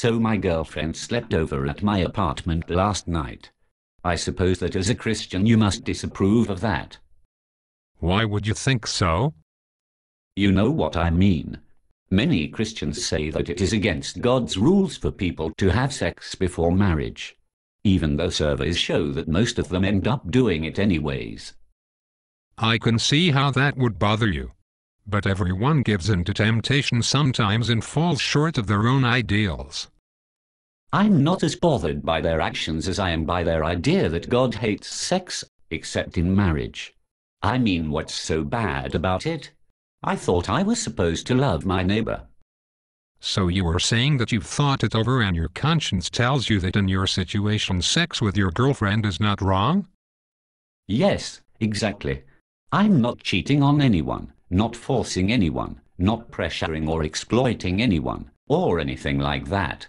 So my girlfriend slept over at my apartment last night. I suppose that as a Christian you must disapprove of that. Why would you think so? You know what I mean. Many Christians say that it is against God's rules for people to have sex before marriage, even though surveys show that most of them end up doing it anyways. I can see how that would bother you. But everyone gives in to temptation sometimes and falls short of their own ideals. I'm not as bothered by their actions as I am by their idea that God hates sex, except in marriage. I mean, what's so bad about it? I thought I was supposed to love my neighbor. So you are saying that you've thought it over and your conscience tells you that in your situation sex with your girlfriend is not wrong? Yes, exactly. I'm not cheating on anyone, not forcing anyone, not pressuring or exploiting anyone, or anything like that.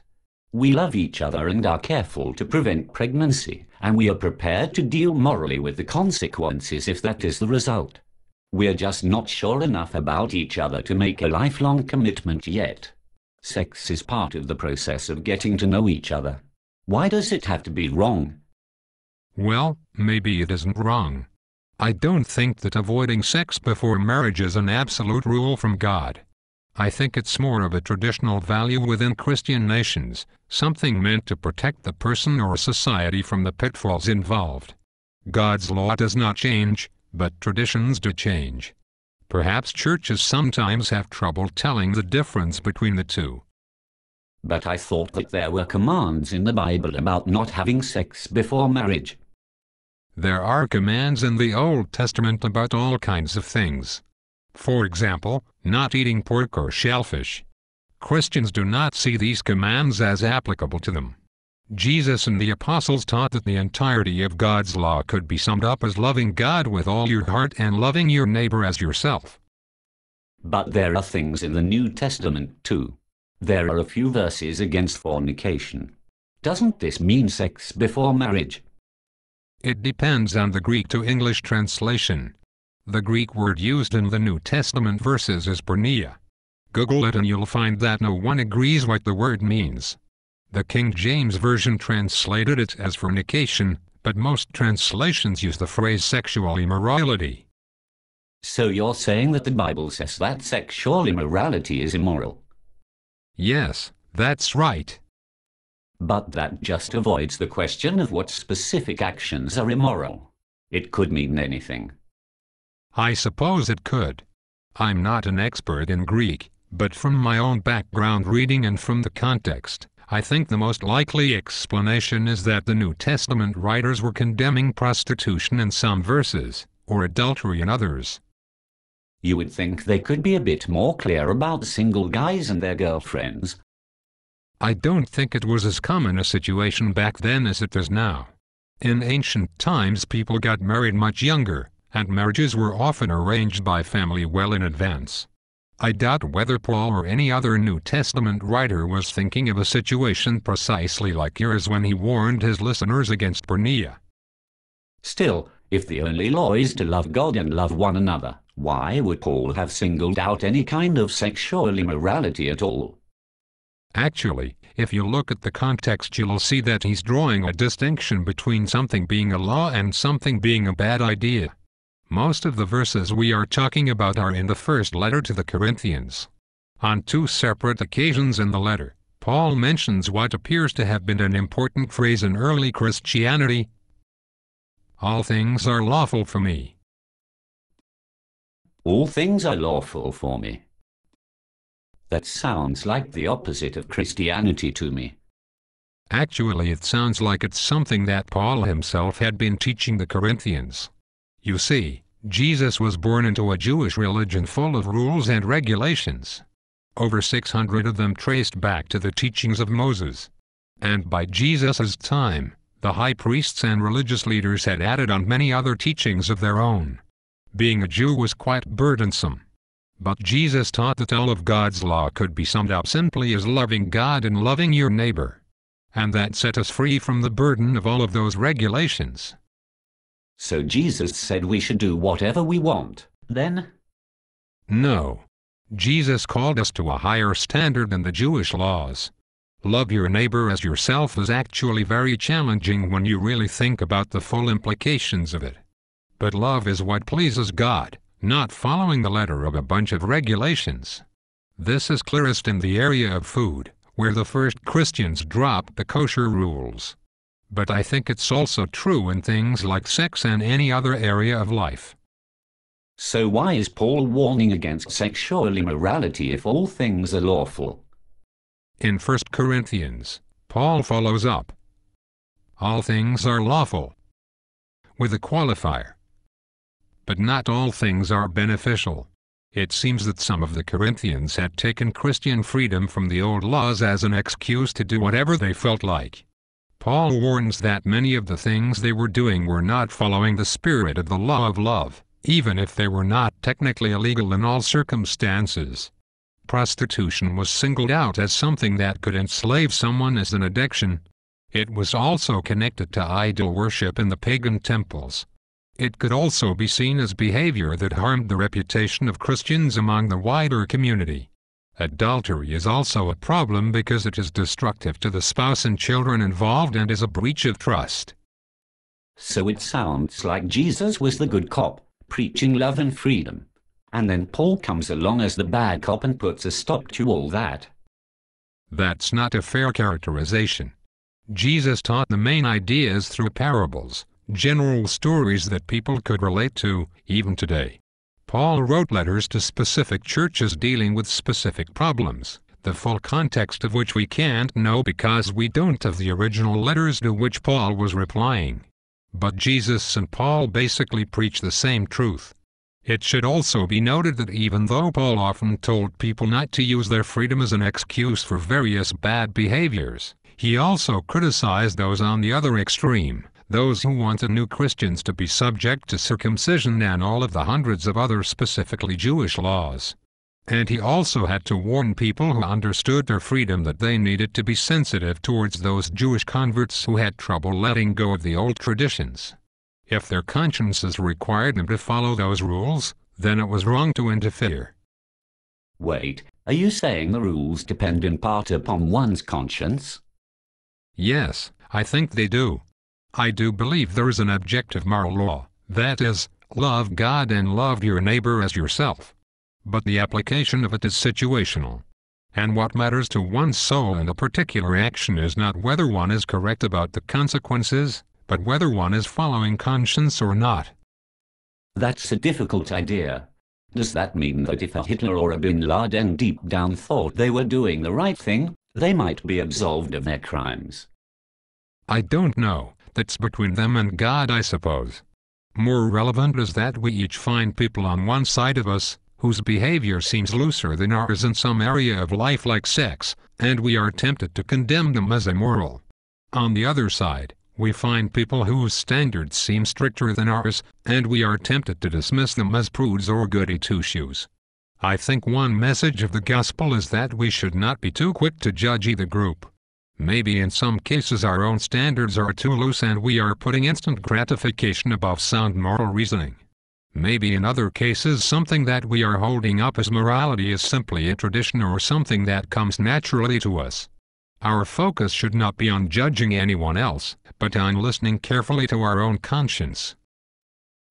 We love each other and are careful to prevent pregnancy, and we are prepared to deal morally with the consequences if that is the result. We're just not sure enough about each other to make a lifelong commitment yet. Sex is part of the process of getting to know each other. Why does it have to be wrong? Well, maybe it isn't wrong. I don't think that avoiding sex before marriage is an absolute rule from God. I think it's more of a traditional value within Christian nations, something meant to protect the person or society from the pitfalls involved. God's law does not change, but traditions do change. Perhaps churches sometimes have trouble telling the difference between the two. But I thought that there were commands in the Bible about not having sex before marriage. There are commands in the Old Testament about all kinds of things. For example, not eating pork or shellfish. Christians do not see these commands as applicable to them. Jesus and the apostles taught that the entirety of God's law could be summed up as loving God with all your heart and loving your neighbor as yourself. But there are things in the New Testament too. There are a few verses against fornication. Doesn't this mean sex before marriage? It depends on the Greek to English translation. The Greek word used in the New Testament verses is porneia. Google it and you'll find that no one agrees what the word means. The King James Version translated it as fornication, but most translations use the phrase sexual immorality. So you're saying that the Bible says that sexual immorality is immoral? Yes, that's right. But that just avoids the question of what specific actions are immoral. It could mean anything. I suppose it could. I'm not an expert in Greek, but from my own background reading and from the context, I think the most likely explanation is that the New Testament writers were condemning prostitution in some verses, or adultery in others. You would think they could be a bit more clear about single guys and their girlfriends. I don't think it was as common a situation back then as it is now. In ancient times people got married much younger, and marriages were often arranged by family well in advance. I doubt whether Paul or any other New Testament writer was thinking of a situation precisely like yours when he warned his listeners against porneia. Still, if the only law is to love God and love one another, why would Paul have singled out any kind of sexual immorality at all? Actually, if you look at the context you'll see that he's drawing a distinction between something being a law and something being a bad idea. Most of the verses we are talking about are in the first letter to the Corinthians. On two separate occasions in the letter, Paul mentions what appears to have been an important phrase in early Christianity. All things are lawful for me. All things are lawful for me. That sounds like the opposite of Christianity to me. Actually, it sounds like it's something that Paul himself had been teaching the Corinthians. You see, Jesus was born into a Jewish religion full of rules and regulations. Over 600 of them traced back to the teachings of Moses. And by Jesus' time, the high priests and religious leaders had added on many other teachings of their own. Being a Jew was quite burdensome. But Jesus taught that all of God's law could be summed up simply as loving God and loving your neighbor. And that set us free from the burden of all of those regulations. So Jesus said we should do whatever we want, then? No. Jesus called us to a higher standard than the Jewish laws. Love your neighbor as yourself is actually very challenging when you really think about the full implications of it. But love is what pleases God, not following the letter of a bunch of regulations. This is clearest in the area of food, where the first Christians dropped the kosher rules. But I think it's also true in things like sex and any other area of life. So why is Paul warning against sexual immorality if all things are lawful? In 1 Corinthians, Paul follows up. All things are lawful, with a qualifier. But not all things are beneficial. It seems that some of the Corinthians had taken Christian freedom from the old laws as an excuse to do whatever they felt like. Paul warns that many of the things they were doing were not following the spirit of the law of love, even if they were not technically illegal in all circumstances. Prostitution was singled out as something that could enslave someone as an addiction. It was also connected to idol worship in the pagan temples. It could also be seen as behavior that harmed the reputation of Christians among the wider community. Adultery is also a problem because it is destructive to the spouse and children involved and is a breach of trust. So it sounds like Jesus was the good cop, preaching love and freedom. And then Paul comes along as the bad cop and puts a stop to all that. That's not a fair characterization. Jesus taught the main ideas through parables, general stories that people could relate to, even today. Paul wrote letters to specific churches dealing with specific problems, the full context of which we can't know because we don't have the original letters to which Paul was replying. But Jesus and Paul basically preach the same truth. It should also be noted that even though Paul often told people not to use their freedom as an excuse for various bad behaviors, he also criticized those on the other extreme, those who wanted new Christians to be subject to circumcision and all of the hundreds of other specifically Jewish laws. And he also had to warn people who understood their freedom that they needed to be sensitive towards those Jewish converts who had trouble letting go of the old traditions. If their consciences required them to follow those rules, then it was wrong to interfere. Wait, are you saying the rules depend in part upon one's conscience? Yes, I think they do. I do believe there is an objective moral law, that is, love God and love your neighbor as yourself. But the application of it is situational. And what matters to one's soul in a particular action is not whether one is correct about the consequences, but whether one is following conscience or not. That's a difficult idea. Does that mean that if a Hitler or a Bin Laden deep down thought they were doing the right thing, they might be absolved of their crimes? I don't know. That's between them and God, I suppose. More relevant is that we each find people on one side of us, whose behavior seems looser than ours in some area of life like sex, and we are tempted to condemn them as immoral. On the other side, we find people whose standards seem stricter than ours, and we are tempted to dismiss them as prudes or goody two-shoes. I think one message of the gospel is that we should not be too quick to judge either group. Maybe in some cases our own standards are too loose and we are putting instant gratification above sound moral reasoning. Maybe in other cases something that we are holding up as morality is simply a tradition or something that comes naturally to us. Our focus should not be on judging anyone else, but on listening carefully to our own conscience.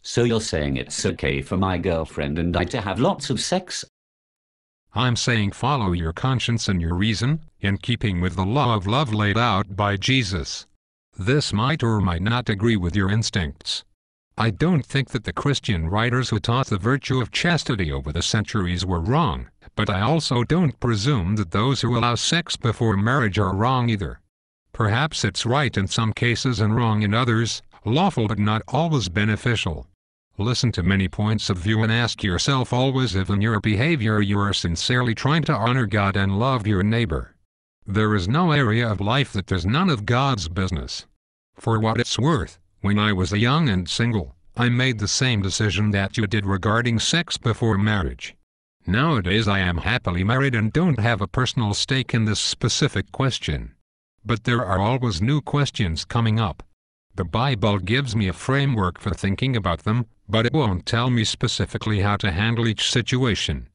So you're saying it's okay for my girlfriend and I to have lots of sex? I'm saying follow your conscience and your reason, in keeping with the law of love laid out by Jesus. This might or might not agree with your instincts. I don't think that the Christian writers who taught the virtue of chastity over the centuries were wrong, but I also don't presume that those who allow sex before marriage are wrong either. Perhaps it's right in some cases and wrong in others, lawful but not always beneficial. Listen to many points of view and ask yourself always if in your behavior you are sincerely trying to honor God and love your neighbor. There is no area of life that is none of God's business. For what it's worth, when I was young and single, I made the same decision that you did regarding sex before marriage. Nowadays I am happily married and don't have a personal stake in this specific question. But there are always new questions coming up. The Bible gives me a framework for thinking about them, but it won't tell me specifically how to handle each situation.